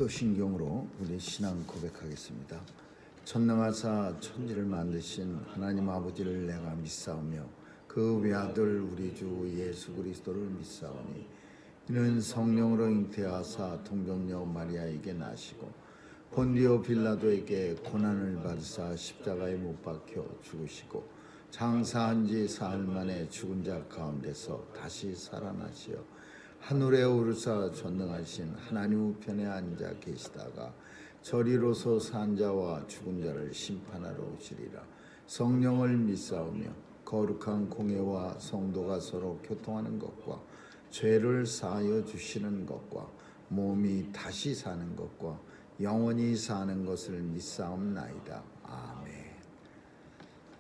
사도신경으로 우리 신앙 고백하겠습니다. 전능하사 천지를 만드신 하나님 아버지를 내가 믿사오며 그 외아들 우리 주 예수 그리스도를 믿사오니 이는 성령으로 잉태하사 동정녀 마리아에게 나시고 본디오 빌라도에게 고난을 받으사 십자가에 못 박혀 죽으시고 장사한 지 사흘 만에 죽은 자 가운데서 다시 살아나시어 하늘에 오르사 전능하신 하나님 우편에 앉아 계시다가 저리로서 산 자와 죽은 자를 심판하러 오시리라. 성령을 믿사오며 거룩한 공회와 성도가 서로 교통하는 것과 죄를 사하여 주시는 것과 몸이 다시 사는 것과 영원히 사는 것을 믿사옵나이다. 아멘.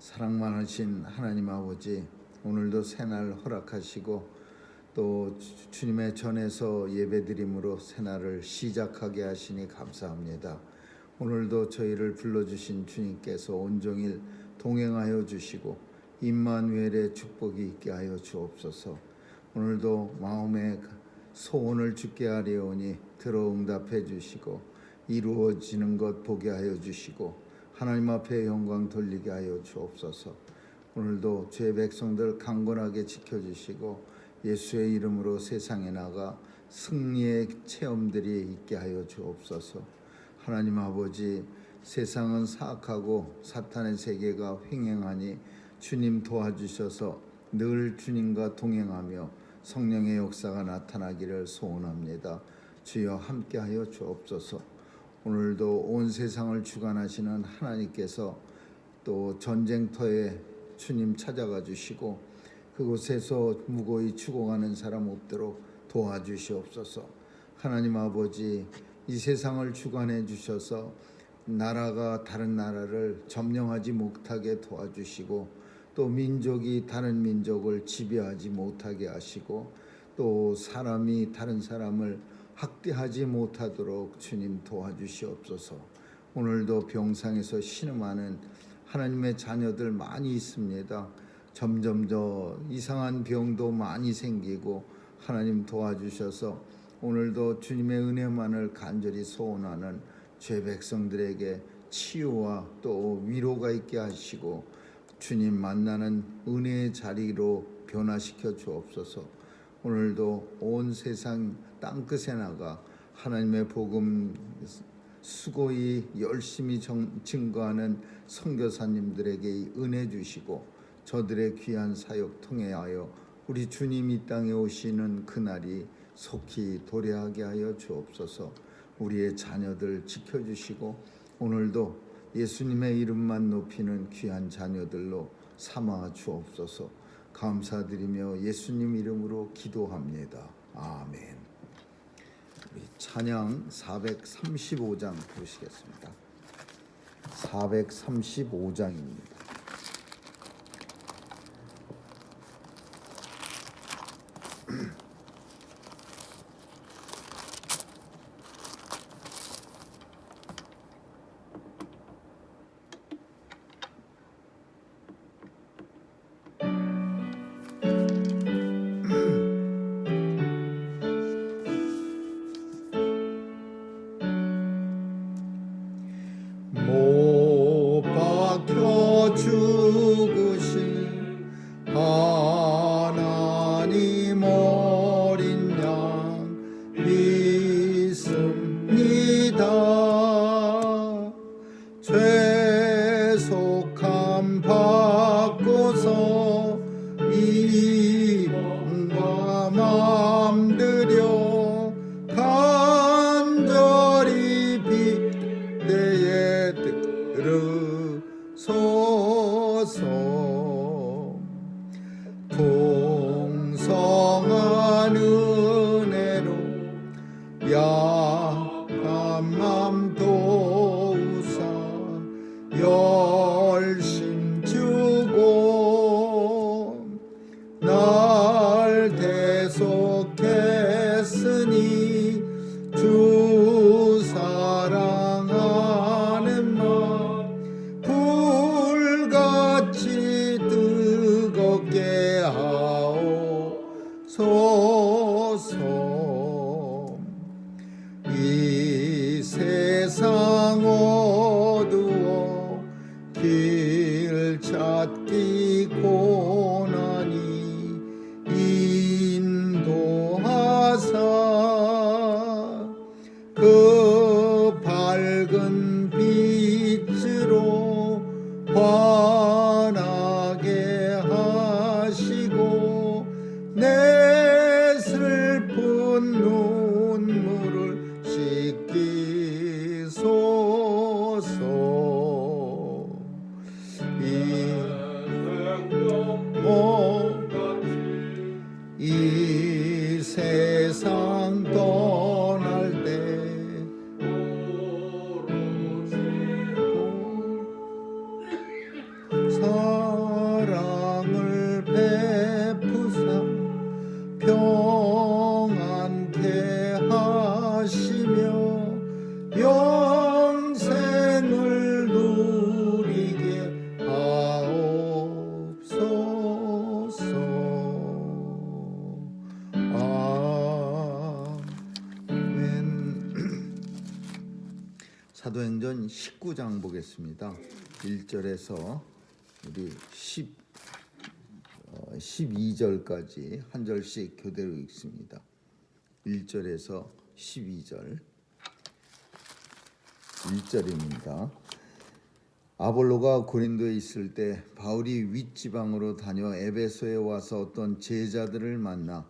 사랑 많으신 하나님 아버지, 오늘도 새날 허락하시고 또 주님의 전에서 예배드림으로 새날을 시작하게 하시니 감사합니다. 오늘도 저희를 불러주신 주님께서 온종일 동행하여 주시고 임마누엘의 축복이 있게 하여 주옵소서. 오늘도 마음의 소원을 주께 아뢰오니 들어 응답해 주시고 이루어지는 것 보게 하여 주시고 하나님 앞에 영광 돌리게 하여 주옵소서. 오늘도 죄 백성들 강건하게 지켜주시고 예수의 이름으로 세상에 나가 승리의 체험들이 있게 하여 주옵소서. 하나님 아버지, 세상은 사악하고 사탄의 세계가 횡행하니 주님 도와주셔서 늘 주님과 동행하며 성령의 역사가 나타나기를 소원합니다. 주여 함께하여 주옵소서. 오늘도 온 세상을 주관하시는 하나님께서 또 전쟁터에 주님 찾아가 주시고 그곳에서 무고히 죽어가는 사람 없도록 도와주시옵소서. 하나님 아버지, 이 세상을 주관해 주셔서 나라가 다른 나라를 점령하지 못하게 도와주시고 또 민족이 다른 민족을 지배하지 못하게 하시고 또 사람이 다른 사람을 학대하지 못하도록 주님 도와주시옵소서. 오늘도 병상에서 신음하는 하나님의 자녀들 많이 있습니다. 점점 더 이상한 병도 많이 생기고 하나님 도와주셔서 오늘도 주님의 은혜만을 간절히 소원하는 죄 백성들에게 치유와 또 위로가 있게 하시고 주님 만나는 은혜의 자리로 변화시켜 주옵소서. 오늘도 온 세상 땅끝에 나가 하나님의 복음 수고히 열심히 증거하는 선교사님들에게 은혜 주시고 저들의 귀한 사역 통해하여 우리 주님 이 땅에 오시는 그날이 속히 도래하게 하여 주옵소서. 우리의 자녀들 지켜주시고 오늘도 예수님의 이름만 높이는 귀한 자녀들로 삼아 주옵소서. 감사드리며 예수님 이름으로 기도합니다. 아멘. 우리 찬양 435장 부르시겠습니다. 435장입니다. 못 박혀 죽으신 하나님 어린 양 믿습니다. 죄속함 받고서 이몸과 맘 들여 간절히 빗대에 들으소서. 풍성한 은혜로 약한 맘 도우사 열심 주고 날 대속했으니 주 사랑하는 마음 불같이 뜨겁게 하옵소서. 이 지키소서. 이 세상 떠날 때 사랑을 베푸사 평안케 하시며 영생을 누리게 하옵소서. 아멘. 사도행전 19장 보겠습니다. 1절에서 우리 12절까지 한 절씩 교대로 읽습니다. 1절에서 12절. 1절입니다. 아볼로가 고린도에 있을 때 바울이 윗지방으로 다녀 에베소에 와서 어떤 제자들을 만나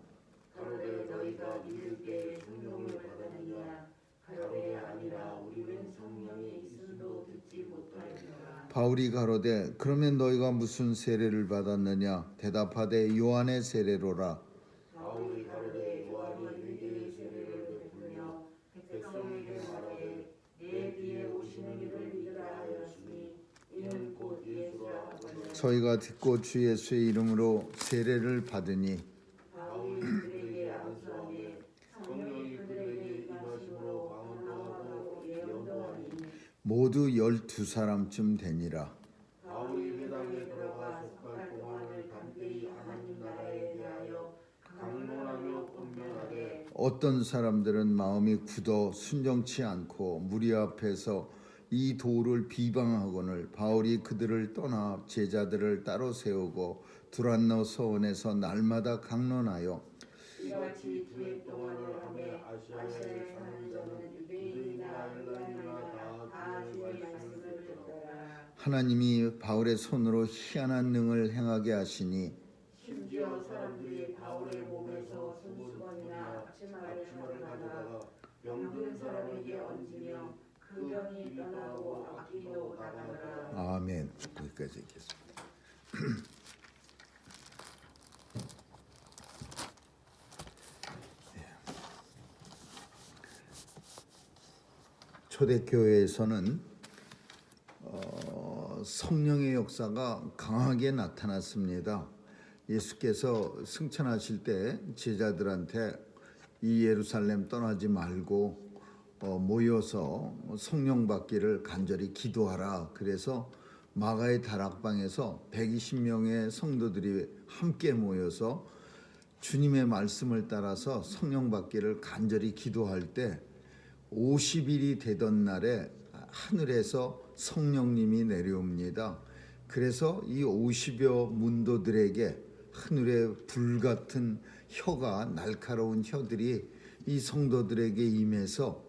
가로되 너희가 믿을 때 성령을 받았느냐? 가로되 아니라 우리는 성령이 있음도 듣지 못하였노라. 바울이 가로되 그러면 너희가 무슨 세례를 받았느냐? 대답하되 요한의 세례로라. 바울이 가로되 요한이 너희에게 세례를 베풀며 백성에게 말하되 내 뒤에 오시는 이를 믿으라 하였으니 이는 곧 예수라 하거늘. 저희가 듣고 주 예수의 이름으로 세례를 받으니 바울이 그들에게 안수하되 성령이 그들에게 임하심으로 방언도 하고 예언도 하니 모두 12사람쯤 되니라. 바울이 회당에 들어가 석달 동안을 담대히 하나님 나라에 대하여 강론하며 권면하되 어떤 사람들은 마음이 굳어 순정치 않고 무리 앞에서 이 도를 비방하거늘 바울이 그들을 떠나 제자들을 따로 세우고 두란노 서원에서 날마다 강론하여 이같이 두 해 동안을 하며 아시아에 사는 자는 유대인이나 헬라인이나 다 주의 말씀을 듣더라. 하나님이 바울의 손으로 희한한 능을 행하게 하시니 심지어 사람들이 바울의 몸에서 손수건이나 앞치마를 가져다가 병든 사람에게 얹으며 그 병이 떠나고 악기도 나가더라. 아멘. 여기까지 읽겠습니다. 초대교회에서는 성령의 역사가 강하게 나타났습니다. 예수께서 승천하실 때 제자들한테 이 예루살렘 떠나지 말고 모여서 성령 받기를 간절히 기도하라. 그래서 마가의 다락방에서 120명의 성도들이 함께 모여서 주님의 말씀을 따라서 성령 받기를 간절히 기도할 때 50일이 되던 날에 하늘에서 성령님이 내려옵니다. 그래서 이 50여 문도들에게 하늘의 불같은 혀가 날카로운 혀들이 이 성도들에게 임해서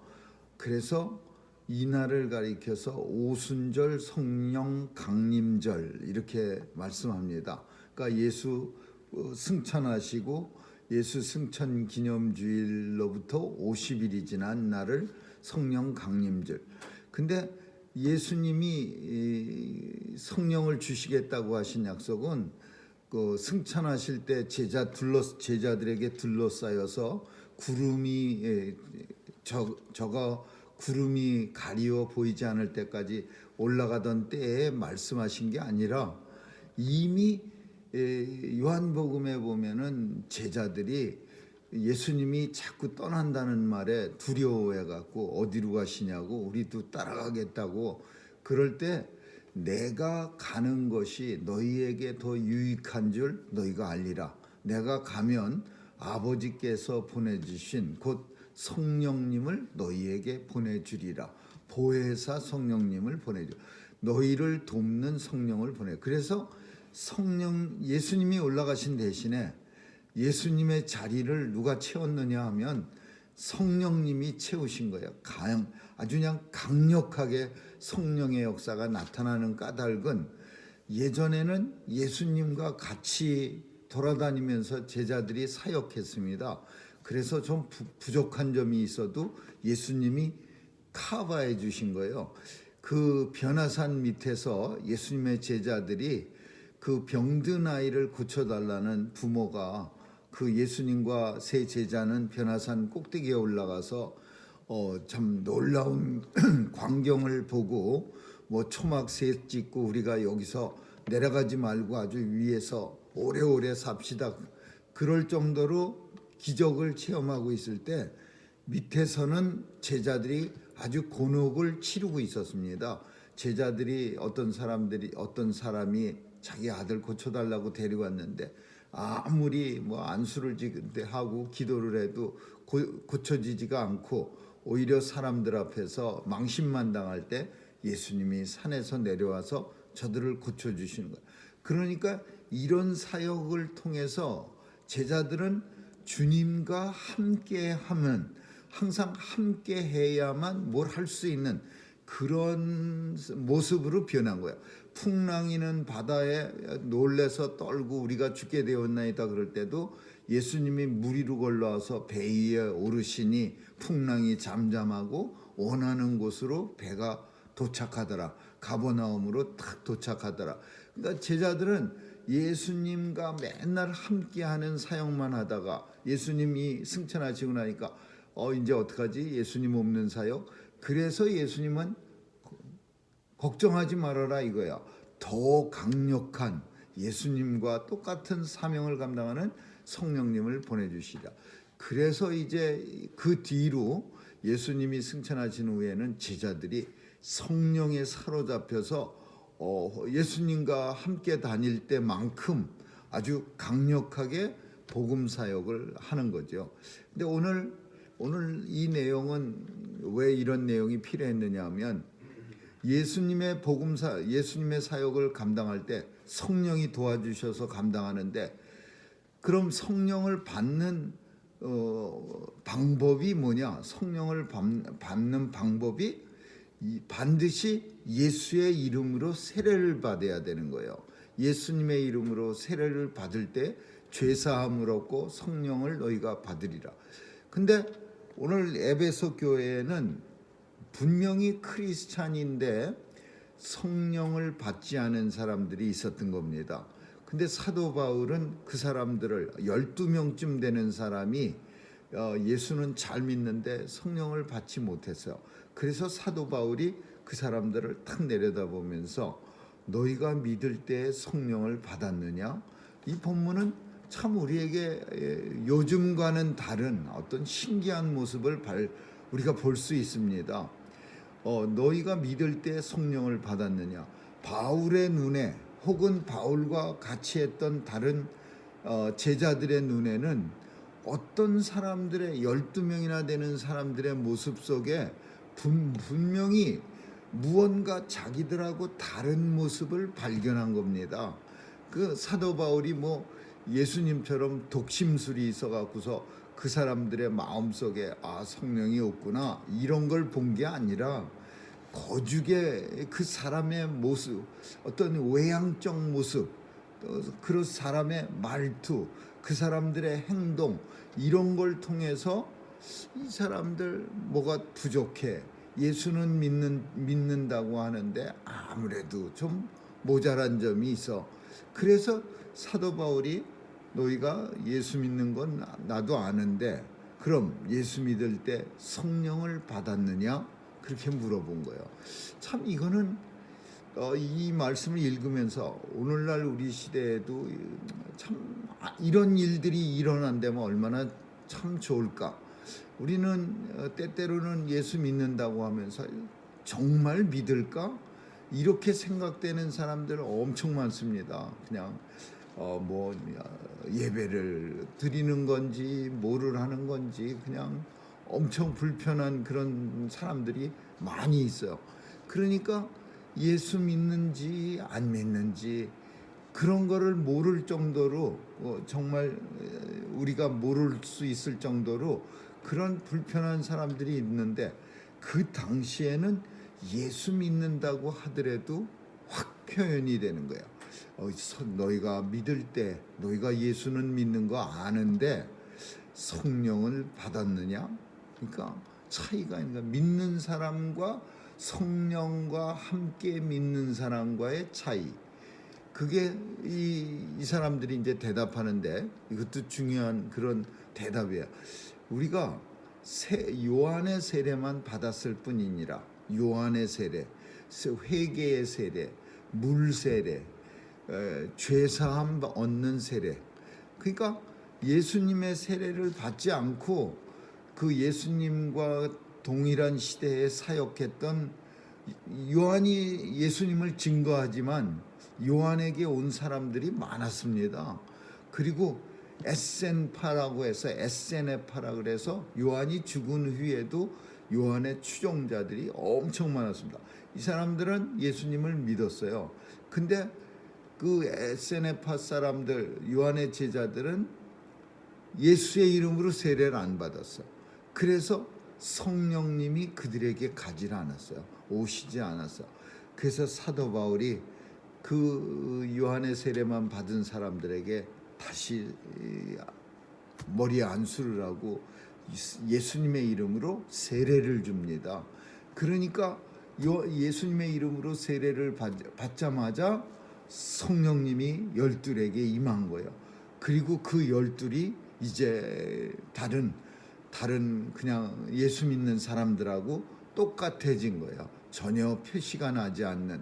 그래서 이날을 가리켜서 오순절 성령 강림절 이렇게 말씀합니다. 그러니까 예수 승천하시고 예수 승천 기념주일로부터 50일이 지난 날을 성령 강림절. 근데 예수님이 성령을 주시겠다고 하신 약속은 그 승천하실 때 제자들에게 둘러싸여서 구름이 저가 구름이 가리워 보이지 않을 때까지 올라가던 때에 말씀하신 게 아니라 이미 요한복음에 보면은 제자들이 예수님이 자꾸 떠난다는 말에 두려워해 갖고 어디로 가시냐고 우리도 따라가겠다고 그럴 때 내가 가는 것이 너희에게 더 유익한 줄 너희가 알리라. 내가 가면 아버지께서 보내주신 곧 성령님을 너희에게 보내주리라. 보혜사 성령님을 보내주. 너희를 돕는 성령을 보내. 그래서 성령 예수님이 올라가신 대신에 예수님의 자리를 누가 채웠느냐 하면 성령님이 채우신 거예요. 아주 그냥 강력하게 성령의 역사가 나타나는 까닭은 예전에는 예수님과 같이 돌아다니면서 제자들이 사역했습니다. 그래서 좀 부족한 점이 있어도 예수님이 커버해 주신 거예요. 그 변화산 밑에서 예수님의 제자들이 그 병든 아이를 고쳐달라는 부모가 그 예수님과 세 제자는 변화산 꼭대기에 올라가서 참 놀라운 광경을 보고 뭐 초막새 찍고 우리가 여기서 내려가지 말고 아주 위에서 오래오래 삽시다. 그럴 정도로 기적을 체험하고 있을 때 밑에서는 제자들이 아주 곤혹을 치르고 있었습니다. 제자들이 어떤 사람이 자기 아들 고쳐달라고 데려왔는데 아무리 뭐 안수를 하고 기도를 해도 고쳐지지가 않고 오히려 사람들 앞에서 망신만 당할 때 예수님이 산에서 내려와서 저들을 고쳐주시는 거예요. 그러니까 이런 사역을 통해서 제자들은 주님과 함께 하면 항상 함께 해야만 뭘 할 수 있는 그런 모습으로 변한 거예요. 풍랑이는 바다에 놀래서 떨고 우리가 죽게 되었나이다 그럴 때도 예수님이 물 위로 걸러와서 배 위에 오르시니 풍랑이 잠잠하고 원하는 곳으로 배가 도착하더라. 가버나움으로 딱 도착하더라. 그러니까 제자들은 예수님과 맨날 함께하는 사역만 하다가 예수님이 승천하시고 나니까 이제 어떡하지? 예수님 없는 사역. 그래서 예수님은 걱정하지 말아라 이거야. 더 강력한 예수님과 똑같은 사명을 감당하는 성령님을 보내주시라. 그래서 이제 그 뒤로 예수님이 승천하신 후에는 제자들이 성령에 사로잡혀서 예수님과 함께 다닐 때만큼 아주 강력하게 복음 사역을 하는 거죠. 근데 오늘 이 내용은 왜 이런 내용이 필요했느냐 하면 예수님의 예수님의 사역을 감당할 때 성령이 도와주셔서 감당하는데 그럼 성령을 받는 방법이 뭐냐? 성령을 받는 방법이 반드시 예수의 이름으로 세례를 받아야 되는 거예요. 예수님의 이름으로 세례를 받을 때 죄사함을 얻고 성령을 너희가 받으리라. 근데 오늘 에베소 교회에는 분명히 크리스찬인데 성령을 받지 않은 사람들이 있었던 겁니다. 근데 사도 바울은 그 사람들을 12명쯤 되는 사람이 예수는 잘 믿는데 성령을 받지 못했어요. 그래서 사도 바울이 그 사람들을 탁 내려다보면서 너희가 믿을 때 성령을 받았느냐? 이 본문은 참 우리에게 요즘과는 다른 어떤 신기한 모습을 우리가 볼 수 있습니다. 너희가 믿을 때 성령을 받았느냐? 바울의 눈에 혹은 바울과 같이 했던 다른 제자들의 눈에는 어떤 사람들의 12명이나 되는 사람들의 모습 속에 분명히 무언가 자기들하고 다른 모습을 발견한 겁니다. 그 사도 바울이 뭐 예수님처럼 독심술이 있어갖고서 그 사람들의 마음속에 성령이 없구나 이런 걸 본 게 아니라 거죽의 그 사람의 모습, 어떤 외향적 모습, 그 사람의 말투, 그 사람들의 행동 이런 걸 통해서 이 사람들 뭐가 부족해. 예수는 믿는다고 하는데 아무래도 좀 모자란 점이 있어. 그래서 사도 바울이 너희가 예수 믿는 건 나도 아는데 그럼 예수 믿을 때 성령을 받았느냐? 그렇게 물어본 거예요. 참 이거는 이 말씀을 읽으면서 오늘날 우리 시대에도 참 이런 일들이 일어난다면 얼마나 참 좋을까. 우리는 때때로는 예수 믿는다고 하면서 정말 믿을까? 이렇게 생각되는 사람들 엄청 많습니다. 그냥 뭐 예배를 드리는 건지 뭐를 하는 건지 그냥 엄청 불편한 그런 사람들이 많이 있어요. 그러니까 예수 믿는지 안 믿는지 그런 거를 모를 정도로 정말 우리가 모를 수 있을 정도로 그런 불편한 사람들이 있는데 그 당시에는 예수 믿는다고 하더라도 확 표현이 되는 거예요. 너희가 믿을 때 너희가 예수는 믿는 거 아는데 성령을 받았느냐? 그러니까 차이가 있는 거야. 믿는 사람과 성령과 함께 믿는 사람과의 차이. 그게 이 사람들이 이제 대답하는데 이것도 중요한 그런 대답이에요. 우리가 요한의 세례만 받았을 뿐이니라. 요한의 세례, 회개의 세례, 물 세례, 죄사함 얻는 세례. 그러니까 예수님의 세례를 받지 않고 그 예수님과 동일한 시대에 사역했던 요한이 예수님을 증거하지만 요한에게 온 사람들이 많았습니다. 그리고 에센파라고 해서 에세네파라 그래서 요한이 죽은 후에도 요한의 추종자들이 엄청 많았습니다. 이 사람들은 예수님을 믿었어요. 근데 그 에세네파 사람들, 요한의 제자들은 예수의 이름으로 세례를 안 받았어요. 그래서 성령님이 그들에게 가지 않았어요. 오시지 않았어요. 그래서 사도 바울이 그 요한의 세례만 받은 사람들에게 다시 머리에 안수를 하고 예수님의 이름으로 세례를 줍니다. 그러니까 예수님의 이름으로 세례를 받자마자 성령님이 열둘에게 임한 거예요. 그리고 그 열둘이 이제 다른 그냥 예수 믿는 사람들하고 똑같아진 거예요. 전혀 표시가 나지 않는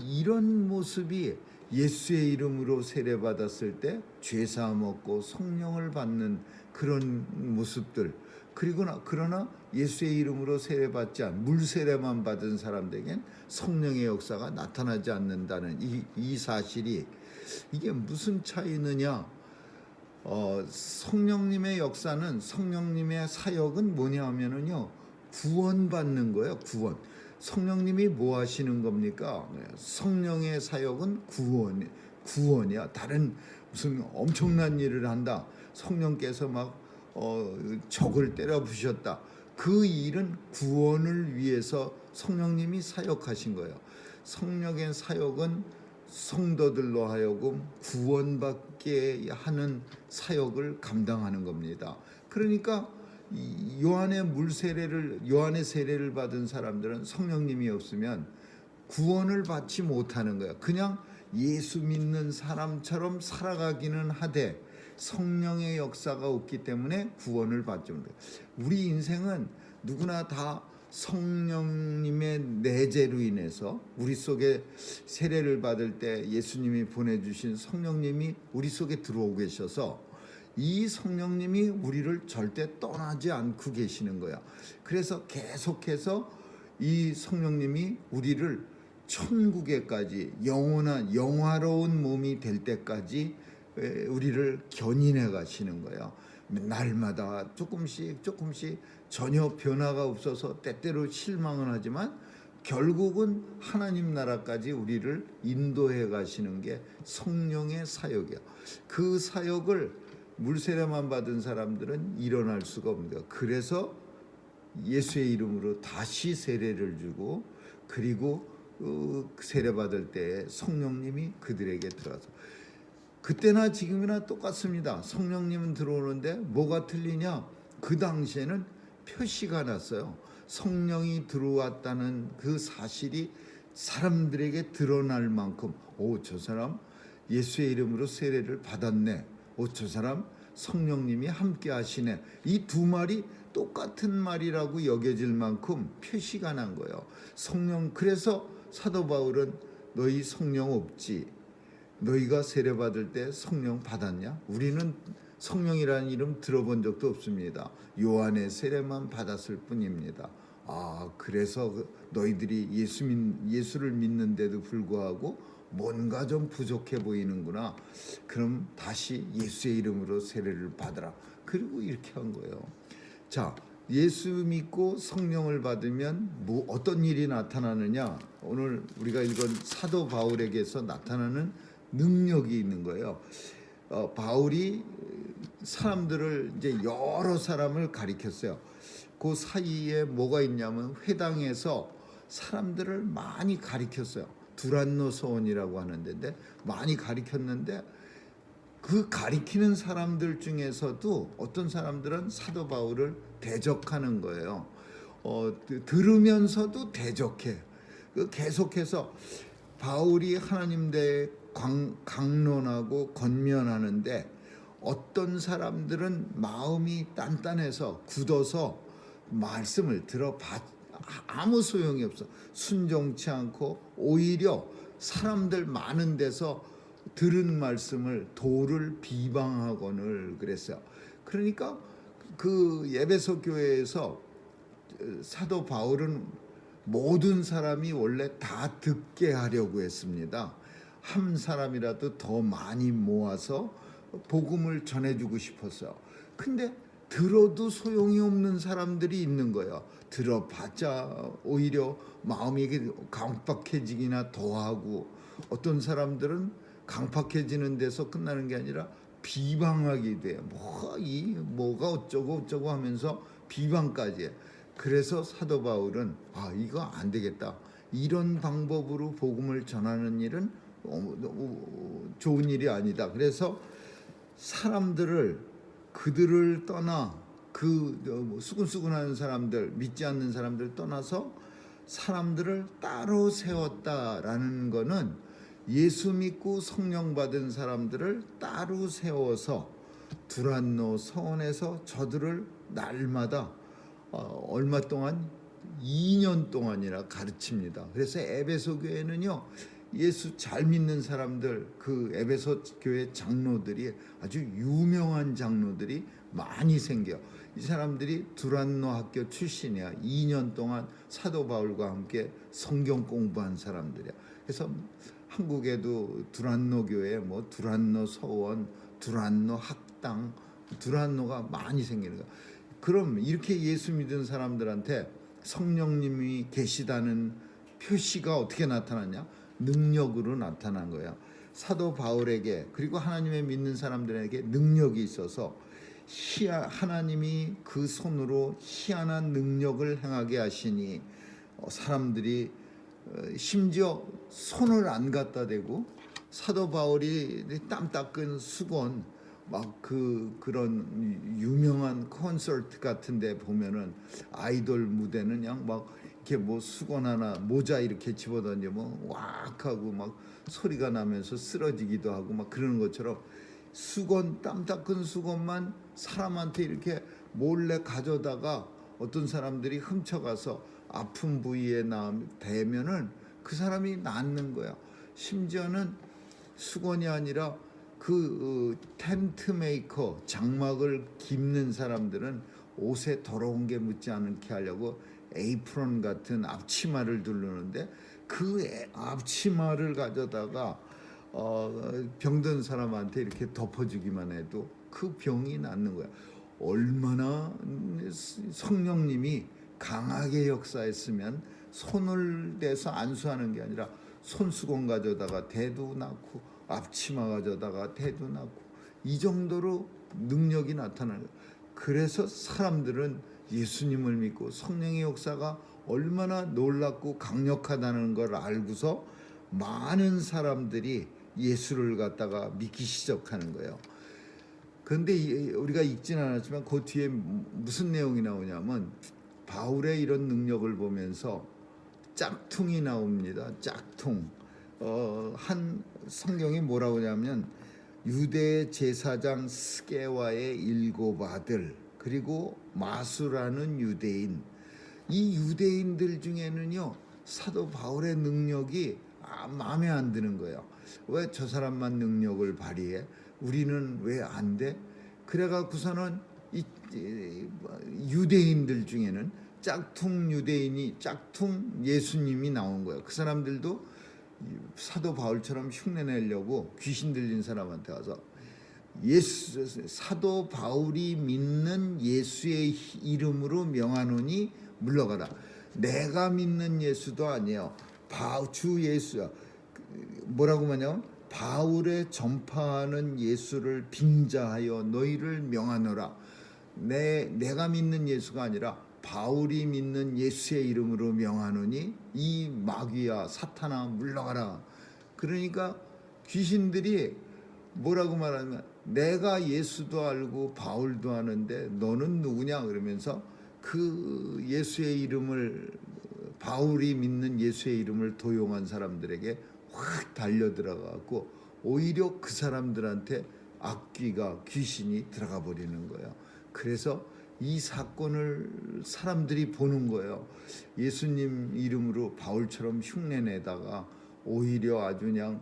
이런 모습이 예수의 이름으로 세례받았을 때 죄사함 얻고 성령을 받는 그런 모습들. 그러나 예수의 이름으로 세례받지 않은 물 세례만 받은 사람들에겐 성령의 역사가 나타나지 않는다는 이 사실이 이게 무슨 차이느냐? 성령님의 역사는 성령님의 사역은 뭐냐 하면은요 구원받는 거예요. 구원. 성령님이 뭐 하시는 겁니까? 성령의 사역은 구원이야. 다른 무슨 엄청난 일을 한다. 성령께서 막 적을 때려 부셨다. 그 일은 구원을 위해서 성령님이 사역하신 거예요. 성령의 사역은 성도들로 하여금 구원받게 하는 사역을 감당하는 겁니다. 그러니까 요한의 세례를 받은 사람들은 성령님이 없으면 구원을 받지 못하는 거야. 그냥 예수 믿는 사람처럼 살아가기는 하되 성령의 역사가 없기 때문에 구원을 받지 못해요. 우리 인생은 누구나 다 성령님의 내재로 인해서 우리 속에 세례를 받을 때 예수님이 보내주신 성령님이 우리 속에 들어오고 계셔서 이 성령님이 우리를 절대 떠나지 않고 계시는 거야. 그래서 계속해서 이 성령님이 우리를 천국에까지 영화로운 몸이 될 때까지 우리를 견인해 가시는 거야. 날마다 조금씩 전혀 변화가 없어서 때때로 실망은 하지만 결국은 하나님 나라까지 우리를 인도해 가시는 게 성령의 사역이야. 그 사역을 물세례만 받은 사람들은 일어날 수가 없는 거야. 그래서 예수의 이름으로 다시 세례를 주고 그리고 세례 받을 때 성령님이 그들에게 들어와서 그때나 지금이나 똑같습니다. 성령님은 들어오는데 뭐가 틀리냐? 그 당시에는 표시가 났어요. 성령이 들어왔다는 그 사실이 사람들에게 드러날 만큼 저 사람 예수의 이름으로 세례를 받았네. 저 사람 성령님이 함께 하시네. 이 두 말이 똑같은 말이라고 여겨질 만큼 표시가 난 거예요. 그래서 사도 바울은 너희 성령 없지? 너희가 세례 받을 때 성령 받았냐? 우리는 성령이라는 이름 들어본 적도 없습니다. 요한의 세례만 받았을 뿐입니다. 그래서 너희들이 예수를 믿는데도 불구하고 뭔가 좀 부족해 보이는구나. 그럼 다시 예수의 이름으로 세례를 받으라. 그리고 이렇게 한 거예요. 자, 예수 믿고 성령을 받으면 어떤 일이 나타나느냐? 오늘 우리가 읽은 사도 바울에게서 나타나는 능력이 있는 거예요. 바울이 사람들을 이제 여러 사람을 가리켰어요. 그 사이에 뭐가 있냐면 회당에서 사람들을 많이 가리켰어요. 두란노 서원이라고 하는 데인데 많이 가리켰는데 그 가리키는 사람들 중에서도 어떤 사람들은 사도 바울을 대적하는 거예요. 들으면서도 대적해. 계속해서 바울이 하나님 대해 강론하고 권면하는데 어떤 사람들은 마음이 단단해서 굳어서 말씀을 들어봐 아무 소용이 없어. 순종치 않고 오히려 사람들 많은 데서 들은 말씀을 도를 비방하거늘 그랬어요. 그러니까 그 에베소 교회에서 사도 바울은 모든 사람이 원래 다 듣게 하려고 했습니다. 한 사람이라도 더 많이 모아서 복음을 전해주고 싶었어요. 근데 들어도 소용이 없는 사람들이 있는 거예요. 들어봤자 오히려 마음이 강팍해지기나 더하고, 어떤 사람들은 강팍해지는 데서 끝나는 게 아니라 비방하게 돼요. 뭐가 어쩌고 하면서 비방까지 해. 그래서 사도 바울은 이거 안 되겠다. 이런 방법으로 복음을 전하는 일은 좋은 일이 아니다. 그래서 그들을 떠나 수근수근하는 사람들, 믿지 않는 사람들 떠나서 사람들을 따로 세웠다라는 거는 예수 믿고 성령 받은 사람들을 따로 세워서 두란노 서원에서 저들을 날마다 얼마 동안 2년 동안이나 가르칩니다. 그래서 에베소 교회는요, 예수 잘 믿는 사람들, 그 에베소 교회 장로들이 아주 유명한 장로들이 많이 생겨. 이 사람들이 두란노 학교 출신이야. 2년 동안 사도 바울과 함께 성경 공부한 사람들이야. 그래서 한국에도 두란노 교회, 두란노 서원, 두란노 학당, 두란노가 많이 생기는 거야. 그럼 이렇게 예수 믿은 사람들한테 성령님이 계시다는 표시가 어떻게 나타났냐? 능력으로 나타난 거예요. 사도 바울에게, 그리고 하나님의 믿는 사람들에게 능력이 있어서 하나님이 그 손으로 희한한 능력을 행하게 하시니 사람들이 심지어 손을 안 갖다 대고, 사도 바울이 땀 닦은 수건 그런 유명한 콘서트 같은데 보면은 아이돌 무대는 그냥 이렇게 수건 하나 모자 이렇게 집어던지면 왁 하고 소리가 나면서 쓰러지기도 하고 그러는 것처럼, 땀 닦은 수건만 사람한테 이렇게 몰래 가져다가 어떤 사람들이 훔쳐가서 아픈 부위에 대면은 그 사람이 낫는 거야. 심지어는 수건이 아니라 텐트 메이커, 장막을 깁는 사람들은 옷에 더러운 게 묻지 않게 하려고 에이프론 같은 앞치마를 두르는데, 그 앞치마를 가져다가 병든 사람한테 이렇게 덮어주기만 해도 그 병이 낫는 거야. 얼마나 성령님이 강하게 역사했으면 손을 대서 안수하는 게 아니라 손수건 가져다가 대도 낫고 앞치마 가져다가 대도 낫고, 이 정도로 능력이 나타나는 거예요. 그래서 사람들은 예수님을 믿고 성령의 역사가 얼마나 놀랍고 강력하다는 걸 알고서 많은 사람들이 예수를 갖다가 믿기 시작하는 거예요. 그런데 우리가 읽지는 않았지만 그 뒤에 무슨 내용이 나오냐면, 바울의 이런 능력을 보면서 짝퉁이 나옵니다. 짝퉁. 한 성경이 뭐라고 하냐면, 유대 제사장 스게와의 7 아들, 그리고 마수라는 유대인, 이 유대인들 중에는요 사도 바울의 능력이 마음에 안 드는 거예요. 왜 저 사람만 능력을 발휘해? 우리는 왜 안 돼? 그래갖고서는 이 유대인들 중에는 짝퉁 예수님이 나온 거예요. 그 사람들도 사도 바울처럼 흉내내려고 귀신 들린 사람한테 와서 사도 바울이 믿는 예수의 이름으로 명하노니 물러가라. 내가 믿는 예수도 아니에요. 주 예수야. 뭐라고 하냐면, 바울의 전파하는 예수를 빙자하여 너희를 명하노라. 내가 믿는 예수가 아니라 바울이 믿는 예수의 이름으로 명하노니 이 마귀야 사탄아 물러가라. 그러니까 귀신들이 뭐라고 말하면 내가 예수도 알고 바울도 아는데 너는 누구냐 그러면서 그 예수의 이름을 바울이 믿는 예수의 이름을 도용한 사람들에게 확 달려들어가고 오히려 그 사람들한테 악귀가 귀신이 들어가 버리는 거예요. 그래서 이 사건을 사람들이 보는 거예요. 예수님 이름으로 바울처럼 흉내내다가 오히려 아주 그냥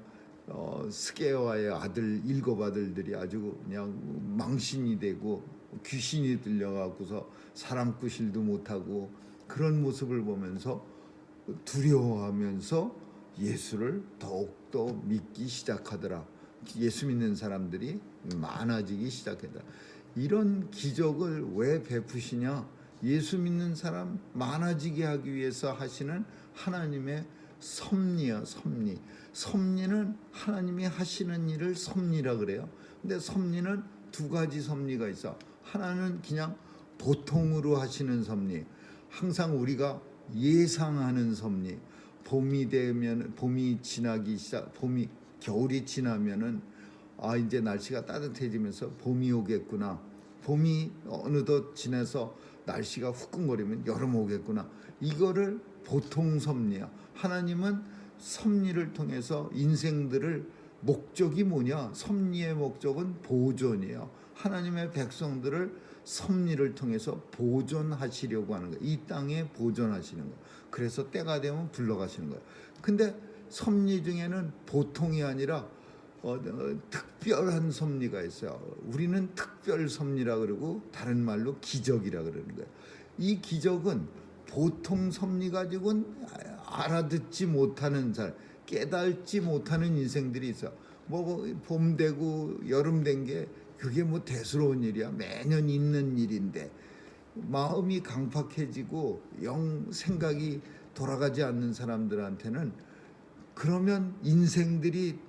스게와의 아들 7 아들들이 아주 그냥 망신이 되고 귀신이 들려가고서 사람 구실도 못하고 그런 모습을 보면서 두려워하면서 예수를 더욱더 믿기 시작하더라. 예수 믿는 사람들이 많아지기 시작했다. 이런 기적을 왜 베푸시냐? 예수 믿는 사람 많아지게 하기 위해서 하시는 하나님의 섭리야, 섭리. 섭리는 하나님이 하시는 일을 섭리라 그래요. 근데 섭리는 2가지 섭리가 있어. 하나는 그냥 보통으로 하시는 섭리. 항상 우리가 예상하는 섭리. 봄이 되면 봄이 지나기 시작, 겨울이 지나면은 이제 날씨가 따뜻해지면서 봄이 오겠구나. 봄이 어느덧 지나서 날씨가 후끈거리면 여름 오겠구나. 이거를 보통 섭리야. 하나님은 섭리를 통해서 인생들을 목적이 뭐냐? 섭리의 목적은 보존이에요. 하나님의 백성들을 섭리를 통해서 보존하시려고 하는 거예요. 이 땅에 보존하시는 거예요. 그래서 때가 되면 불러가시는 거예요. 근데 섭리 중에는 보통이 아니라 특별한 섭리가 있어요. 우리는 특별 섭리라 그러고 다른 말로 기적이라 그러는 거예요. 이 기적은 보통 섭리 가지고는 알아듣지 못하는 잘 깨달지 못하는 인생들이 있어. 뭐 봄 되고 여름 된 게 그게 뭐 대수로운 일이야. 매년 있는 일인데 마음이 강팍해지고 영 생각이 돌아가지 않는 사람들한테는 그러면 인생들이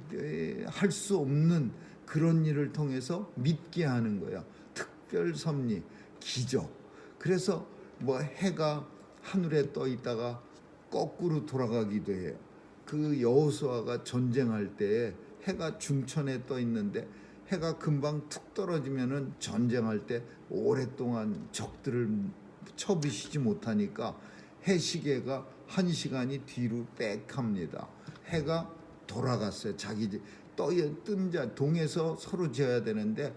할 수 없는 그런 일을 통해서 믿게 하는 거야. 특별 섭리, 기적. 그래서 뭐 해가 하늘에 떠 있다가 거꾸로 돌아가기도 해요. 그 여호수아가 전쟁할 때 해가 중천에 떠 있는데 해가 금방 툭 떨어지면은 전쟁할 때 오랫동안 적들을 쳐부시지 못하니까 해시계가 1시간이 뒤로 빽합니다. 해가 돌아갔어요. 자기 뜬 자 동에서 서로 지어야 되는데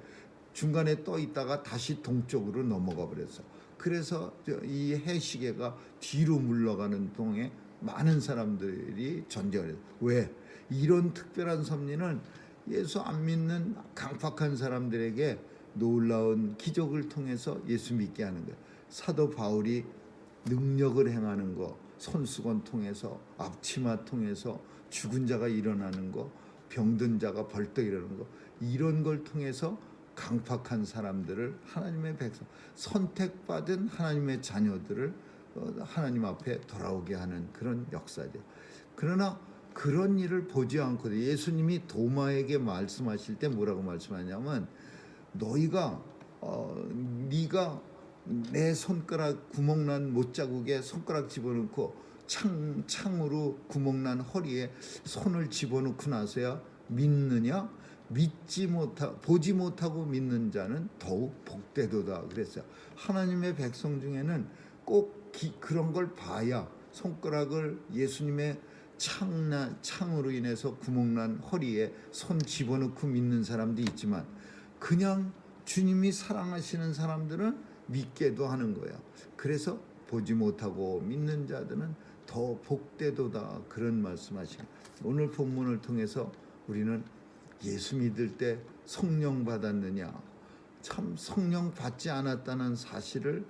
중간에 떠 있다가 다시 동쪽으로 넘어가 버렸어. 그래서 이 해시계가 뒤로 물러가는 동에 많은 사람들이 전쟁을 해요. 왜? 이런 특별한 섭리는 예수 안 믿는 강팍한 사람들에게 놀라운 기적을 통해서 예수 믿게 하는 거예요. 사도 바울이 능력을 행하는 거, 손수건 통해서, 앞치마 통해서 죽은 자가 일어나는 거, 병든 자가 벌떡 일어나는 거, 이런 걸 통해서 강팍한 사람들을 하나님의 백성, 선택받은 하나님의 자녀들을 하나님 앞에 돌아오게 하는 그런 역사죠. 그러나 그런 일을 보지 않고 예수님이 도마에게 말씀하실 때 뭐라고 말씀하냐면 너희가 네가 내 손가락 구멍난 못자국에 손가락 집어넣고 창으로 구멍난 허리에 손을 집어넣고 나서야 믿느냐? 보지 못하고 믿는 자는 더욱 복되도다 그랬어요. 하나님의 백성 중에는 꼭 그런 걸 봐야 손가락을 예수님의 창으로 인해서 구멍난 허리에 손 집어넣고 믿는 사람도 있지만 그냥 주님이 사랑하시는 사람들은 믿게도 하는 거예요. 그래서 보지 못하고 믿는 자들은 더 복되도다 그런 말씀하시고 오늘 본문을 통해서 우리는 예수 믿을 때 성령 받았느냐 참 성령 받지 않았다는 사실을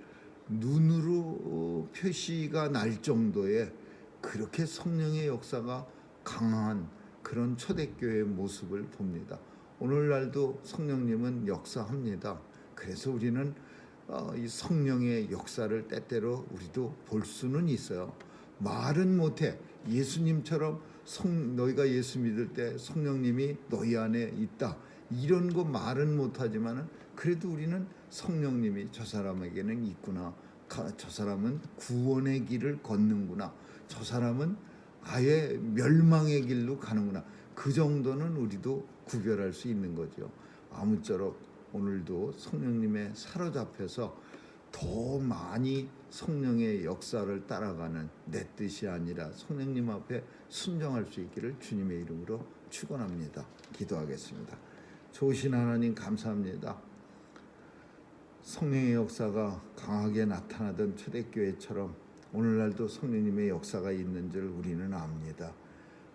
눈으로 표시가 날 정도의 그렇게 성령의 역사가 강한 그런 초대교회의 모습을 봅니다. 오늘날도 성령님은 역사합니다. 그래서 우리는 이 성령의 역사를 때때로 우리도 볼 수는 있어요. 말은 못해. 예수님처럼 너희가 예수 믿을 때 성령님이 너희 안에 있다. 이런 거 말은 못하지만 그래도 우리는 성령님이 저 사람에게는 있구나. 저 사람은 구원의 길을 걷는구나. 저 사람은 아예 멸망의 길로 가는구나. 그 정도는 우리도 구별할 수 있는 거죠. 아무쪼록 오늘도 성령님의 사로잡혀서 더 많이 성령의 역사를 따라가는 내 뜻이 아니라 성령님 앞에 순종할 수 있기를 주님의 이름으로 축원합니다. 기도하겠습니다. 좋으신 하나님 감사합니다. 성령의 역사가 강하게 나타나던 초대교회처럼 오늘날도 성령님의 역사가 있는 줄 우리는 압니다.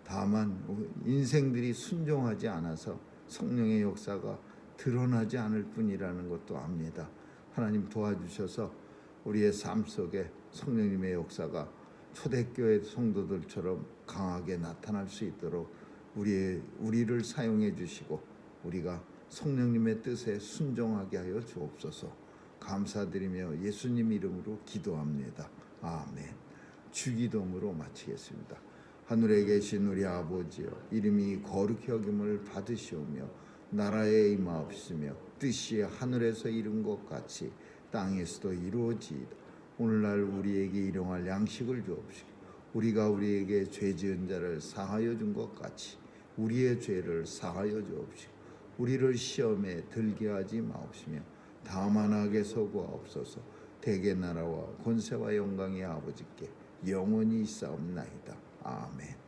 다만 인생들이 순종하지 않아서 성령의 역사가 드러나지 않을 뿐이라는 것도 압니다. 하나님 도와주셔서 우리의 삶 속에 성령님의 역사가 초대교회 성도들처럼 강하게 나타날 수 있도록 우리를 사용해 주시고 우리가 성령님의 뜻에 순종하게 하여 주옵소서. 감사드리며 예수님 이름으로 기도합니다. 아멘. 주기도문으로 마치겠습니다. 하늘에 계신 우리 아버지여, 이름이 거룩히 여김을 받으시오며 나라에 임하옵시며 뜻이 하늘에서 이룬 것 같이 땅에서도 이루어지이다. 오늘날 우리에게 일용할 양식을 주옵시고 우리가 우리에게 죄 지은 자를 사하여 준 것 같이 우리의 죄를 사하여 주옵시고 우리를 시험에 들게 하지 마옵시며 다만 악에서 구하옵소서. 대개 나라와 권세와 영광이 아버지께 영원히 있사옵나이다. 아멘.